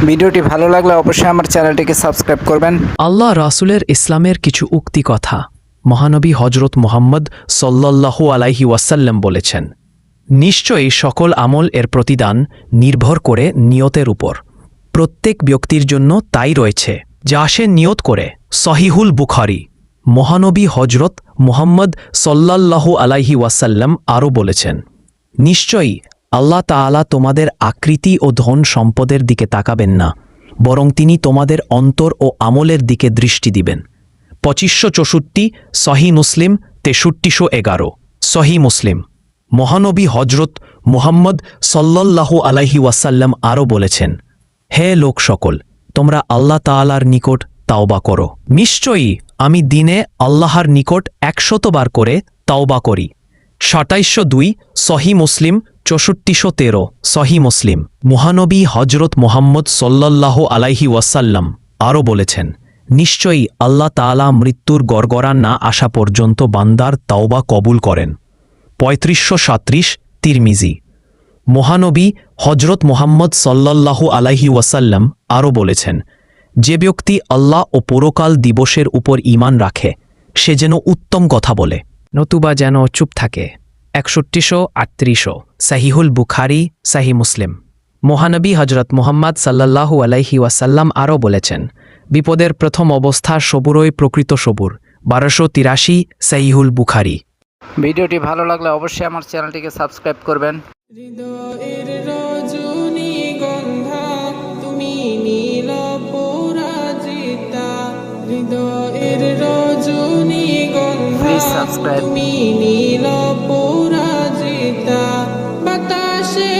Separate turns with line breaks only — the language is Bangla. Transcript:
ভিডিওটি ভালো লাগলে অবশ্যই আমার চ্যানেলটিকে সাবস্ক্রাইব করবেন।
আল্লাহ রাসূলের ইসলামের কিছু উক্তি কথা মহানবী হজরত মুহাম্মদ সাল্লাল্লাহু আলাইহি ওয়াসাল্লাম বলেছেন, নিশ্চয়ই সকল আমল এর প্রতিদান নির্ভর করে নিয়তের উপর। প্রত্যেক ব্যক্তির জন্য তাই রয়েছে যা সে নিয়ত করে। সহিহুল বুখারী। মহানবী হজরত মুহাম্মদ সাল্লাল্লাহু আলাইহি ওয়াসাল্লাম আরও বলেছেন, নিশ্চয়ই আল্লাহ তাআলা তোমাদের আকৃতি ও ধন সম্পদের দিকে তাকাবেন না, বরং তিনি তোমাদের অন্তর ও আমলের দিকে দৃষ্টি দিবেন। 2564 সহি মুসলিম 6311 সহি মুসলিম। মহানবী হজরত মুহাম্মদ সাল্লাল্লাহু আলাইহি ওয়াসাল্লাম আরও বলেছেন, হে লোক সকল, তোমরা আল্লাহ তাআলার নিকট তাওবা করো। নিশ্চয়ই আমি দিনে আল্লাহর নিকট 100 বার করে তাওবা করি। 2702 সহি মুসলিম 6413 সহি মুসলিম। মহানবী হজরত মুহাম্মদ সাল্লাল্লাহু আলাইহি ওয়াসাল্লাম আরও বলেছেন, নিশ্চয়ই আল্লাহ তাআলা মৃত্যুর গড়গড়া না আসা পর্যন্ত বান্দার তাওবা কবুল করেন। 3537 তিরমিজি। মহানবী হজরত মুহাম্মদ সাল্লাল্লাহু আলাইহি ওয়াসাল্লাম আরও বলেছেন, যে ব্যক্তি আল্লাহ ও পরকাল দিবসের উপর ঈমান রাখে সে যেন উত্তম কথা বলে, নতুবা যেন চুপ থাকে। 6138 সাহিহুল বুখারী সাহি মুসলিম। মহানবী হজরত মুহাম্মদ সাল্লাল্লাহু আলাইহি ওয়াসাল্লাম আরও বলেছেন, বিপদের প্রথম অবস্থা সবুরই প্রকৃত সবুর। 1283 সাহিহুল বুখারী।
ভিডিওটি ভালো লাগলে অবশ্যই আমার চ্যানেলটিকে সাবস্ক্রাইব করবেন।
হৃদয়ের রজনীগন্ধা তুমি নীল পরাজিতা, হৃদয়ের রজনীগন্ধা
Please subscribe.
তুমি নীল পরাজিতা, বাতাসে